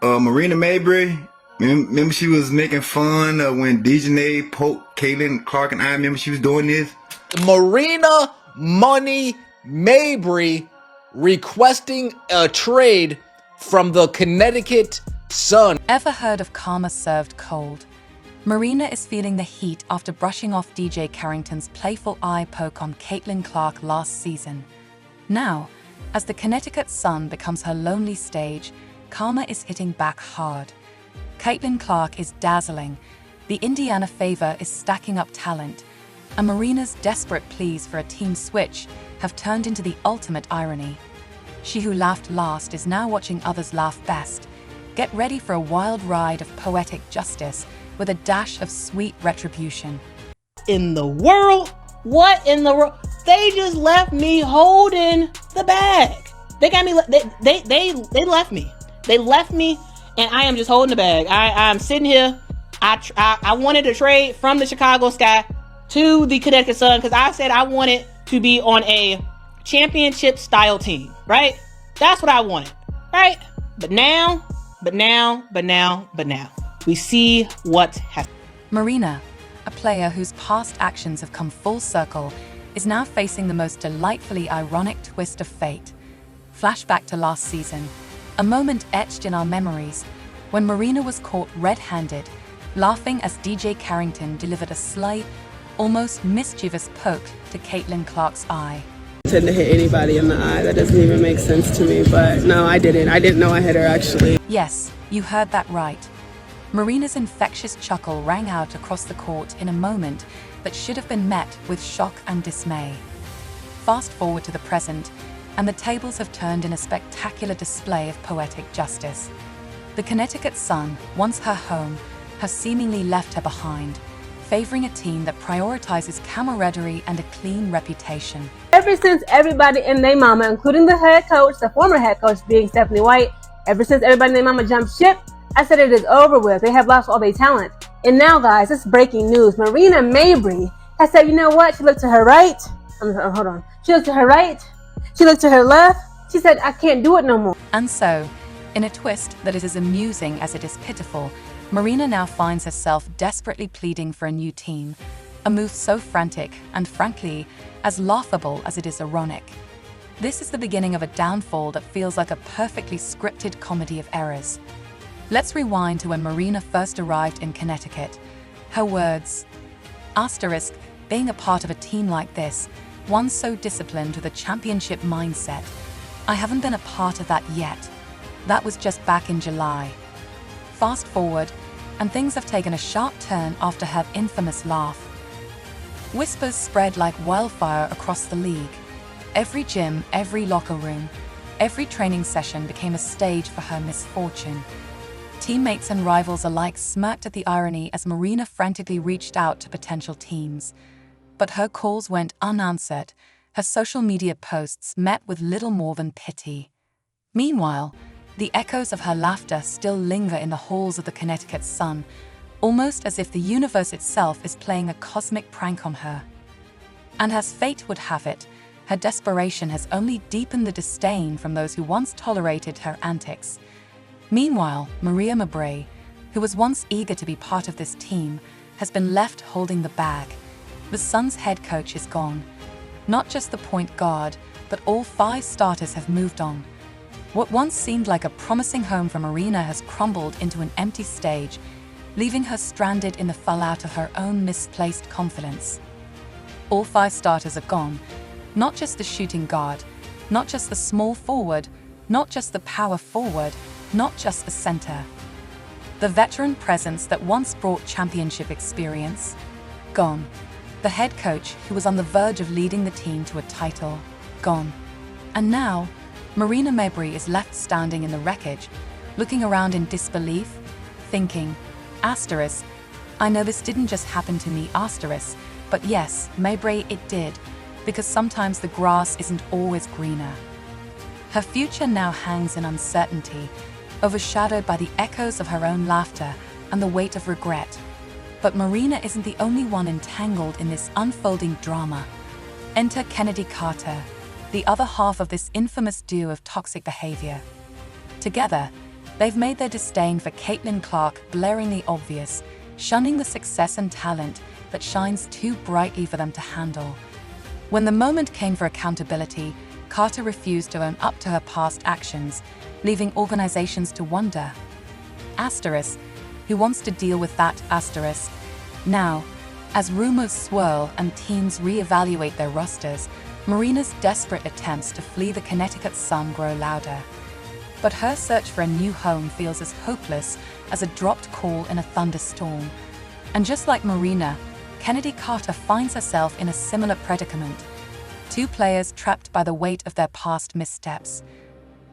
Marina Mabrey. Remember she was making fun when Dejanay poked Caitlin Clark and I. Remember she was doing this. Marina Money Mabrey requesting a trade from the Connecticut Sun. Ever heard of karma served cold? Marina is feeling the heat after brushing off DJ Carrington's playful eye poke on Caitlin Clark last season. Now, as the Connecticut Sun becomes her lonely stage, karma is hitting back hard. Caitlin Clark is dazzling, the Indiana Fever is stacking up talent, and Marina's desperate pleas for a team switch have turned into the ultimate irony. She who laughed last is now watching others laugh best. Get ready for a wild ride of poetic justice with a dash of sweet retribution. In the world? What in the world? They just left me holding the bag. They got me. They left me. They left me, and I am just holding the bag. I'm sitting here. I wanted to trade from the Chicago Sky to the Connecticut Sun because I said I wanted to be on a championship style team, right? That's what I wanted, right? But now, we see what's happening. Marina, a player whose past actions have come full circle, is now facing the most delightfully ironic twist of fate. Flashback to last season, a moment etched in our memories when Marina was caught red-handed, laughing as DJ Carrington delivered a slight, almost mischievous poke to Caitlin Clark's eye. I tend to hit anybody in the eye. That doesn't even make sense to me, but no, I didn't. I didn't know I hit her, actually. Yes, you heard that right. Marina's infectious chuckle rang out across the court in a moment that should have been met with shock and dismay. Fast forward to the present, and the tables have turned in a spectacular display of poetic justice. The Connecticut Sun, once her home, has seemingly left her behind, favoring a team that prioritizes camaraderie and a clean reputation. Ever since everybody and their mama, including the head coach, the former head coach being Stephanie White, ever since everybody and their mama jumped ship, I said it is over with. They have lost all their talent. And now, guys, it's breaking news. Marina Mabrey has said, you know what? She looked to her right. Hold on. She looked to her right. She looked to her left. She said, I can't do it no more. And so, in a twist that is as amusing as it is pitiful, Marina now finds herself desperately pleading for a new team. A move so frantic and, frankly, as laughable as it is ironic. This is the beginning of a downfall that feels like a perfectly scripted comedy of errors. Let's rewind to when Marina first arrived in Connecticut. Her words, asterisk, being a part of a team like this, one so disciplined with a championship mindset. I haven't been a part of that yet. That was just back in July. Fast forward, and things have taken a sharp turn after her infamous laugh. Whispers spread like wildfire across the league. Every gym, every locker room, every training session became a stage for her misfortune. Teammates and rivals alike smirked at the irony as Marina frantically reached out to potential teams. But her calls went unanswered, her social media posts met with little more than pity. Meanwhile, the echoes of her laughter still linger in the halls of the Connecticut Sun, almost as if the universe itself is playing a cosmic prank on her. And as fate would have it, her desperation has only deepened the disdain from those who once tolerated her antics. Meanwhile, Marina Mabrey, who was once eager to be part of this team, has been left holding the bag. The Suns' head coach is gone. Not just the point guard, but all 5 starters have moved on. What once seemed like a promising home for Marina has crumbled into an empty stage, leaving her stranded in the fallout of her own misplaced confidence. All 5 starters are gone. Not just the shooting guard, not just the small forward, not just the power forward, not just the center. The veteran presence that once brought championship experience, gone. The head coach who was on the verge of leading the team to a title, gone. And now, Marina Mabrey is left standing in the wreckage, looking around in disbelief, thinking, asterisk, I know this didn't just happen to me, asterisk, but yes, Mabrey, it did, because sometimes the grass isn't always greener. Her future now hangs in uncertainty, overshadowed by the echoes of her own laughter and the weight of regret. But Marina isn't the only one entangled in this unfolding drama. Enter Kennedy Carter, the other half of this infamous duo of toxic behavior. Together, They've made their disdain for Caitlin Clark blaringly obvious, shunning the success and talent that shines too brightly for them to handle. When the moment came for accountability, Carter refused to own up to her past actions, leaving organizations to wonder. Asterisk, who wants to deal with that asterisk? Now, as rumors swirl and teams reevaluate their rosters, Marina's desperate attempts to flee the Connecticut sun grow louder. But her search for a new home feels as hopeless as a dropped call in a thunderstorm. And just like Marina, Kennedy Carter finds herself in a similar predicament. Two players trapped by the weight of their past missteps.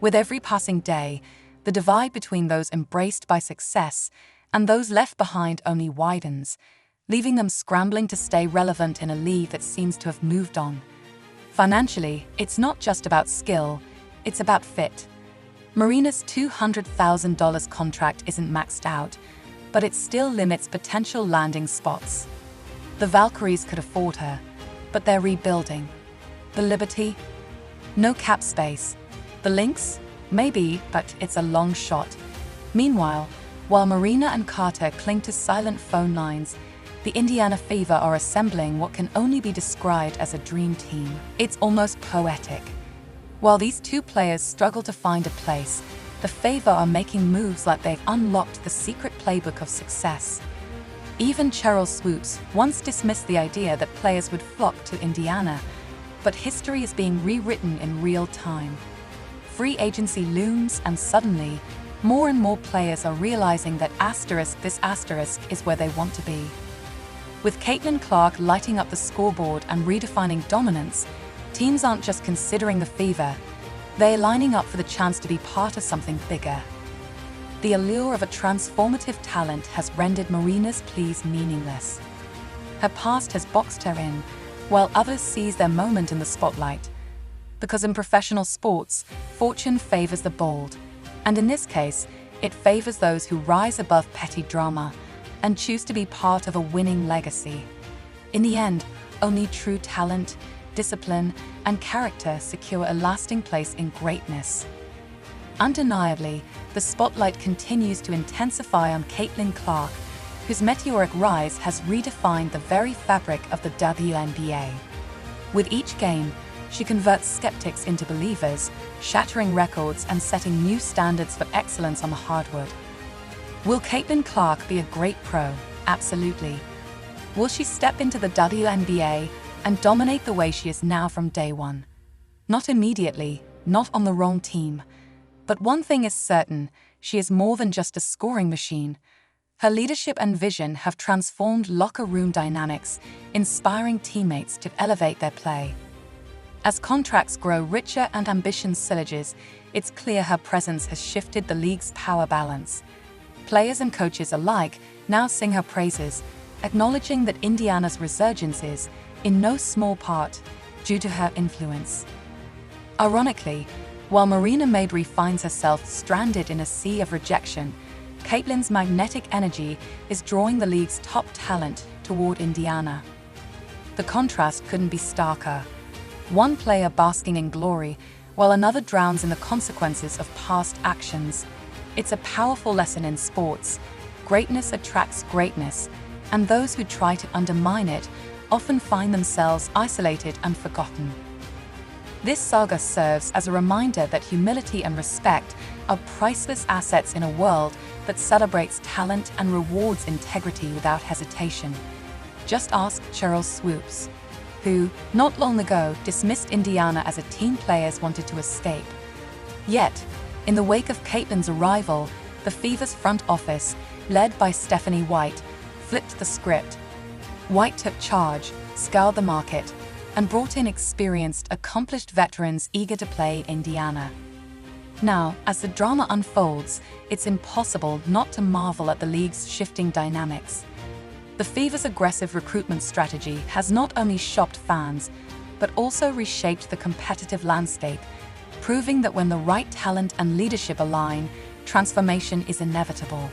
With every passing day, the divide between those embraced by success and those left behind only widens, leaving them scrambling to stay relevant in a league that seems to have moved on. Financially, it's not just about skill, it's about fit. Marina's $200,000 contract isn't maxed out, but it still limits potential landing spots. The Valkyries could afford her, but they're rebuilding. The Liberty? No cap space. The Lynx? Maybe, but it's a long shot. Meanwhile, while Marina and Carter cling to silent phone lines, the Indiana Fever are assembling what can only be described as a dream team. It's almost poetic. While these two players struggle to find a place, the Fever are making moves like they've unlocked the secret playbook of success. Even Cheryl Swoops once dismissed the idea that players would flock to Indiana, but history is being rewritten in real time. Free agency looms, and suddenly, more and more players are realizing that this asterisk is where they want to be. With Caitlin Clark lighting up the scoreboard and redefining dominance, teams aren't just considering the Fever, they're lining up for the chance to be part of something bigger. The allure of a transformative talent has rendered Marina's pleas meaningless. Her past has boxed her in, while others seize their moment in the spotlight. Because in professional sports, fortune favors the bold, and in this case, it favors those who rise above petty drama and choose to be part of a winning legacy. In the end, only true talent, discipline, and character secure a lasting place in greatness. Undeniably, the spotlight continues to intensify on Caitlin Clark, whose meteoric rise has redefined the very fabric of the WNBA. With each game, she converts skeptics into believers, shattering records and setting new standards for excellence on the hardwood. Will Caitlin Clark be a great pro? Absolutely. Will she step into the WNBA and dominate the way she is now from day one? Not immediately, not on the wrong team. But one thing is certain, she is more than just a scoring machine. Her leadership and vision have transformed locker room dynamics, inspiring teammates to elevate their play. As contracts grow richer and ambition surges, it's clear her presence has shifted the league's power balance. Players and coaches alike now sing her praises, acknowledging that Indiana's resurgence is, in no small part, due to her influence. Ironically, while Marina Mabrey finds herself stranded in a sea of rejection, Caitlin's magnetic energy is drawing the league's top talent toward Indiana. The contrast couldn't be starker. One player basking in glory, while another drowns in the consequences of past actions. It's a powerful lesson in sports. Greatness attracts greatness, and those who try to undermine it often find themselves isolated and forgotten. This saga serves as a reminder that humility and respect are priceless assets in a world that celebrates talent and rewards integrity without hesitation. Just ask Cheryl Swoops, who, not long ago, dismissed Indiana as a team players wanted to escape. Yet, in the wake of Caitlin's arrival, the Fever's front office, led by Stephanie White, flipped the script. White took charge, scoured the market, and brought in experienced, accomplished veterans eager to play Indiana. Now, as the drama unfolds, it's impossible not to marvel at the league's shifting dynamics. The Fever's aggressive recruitment strategy has not only shocked fans, but also reshaped the competitive landscape, proving that when the right talent and leadership align, transformation is inevitable.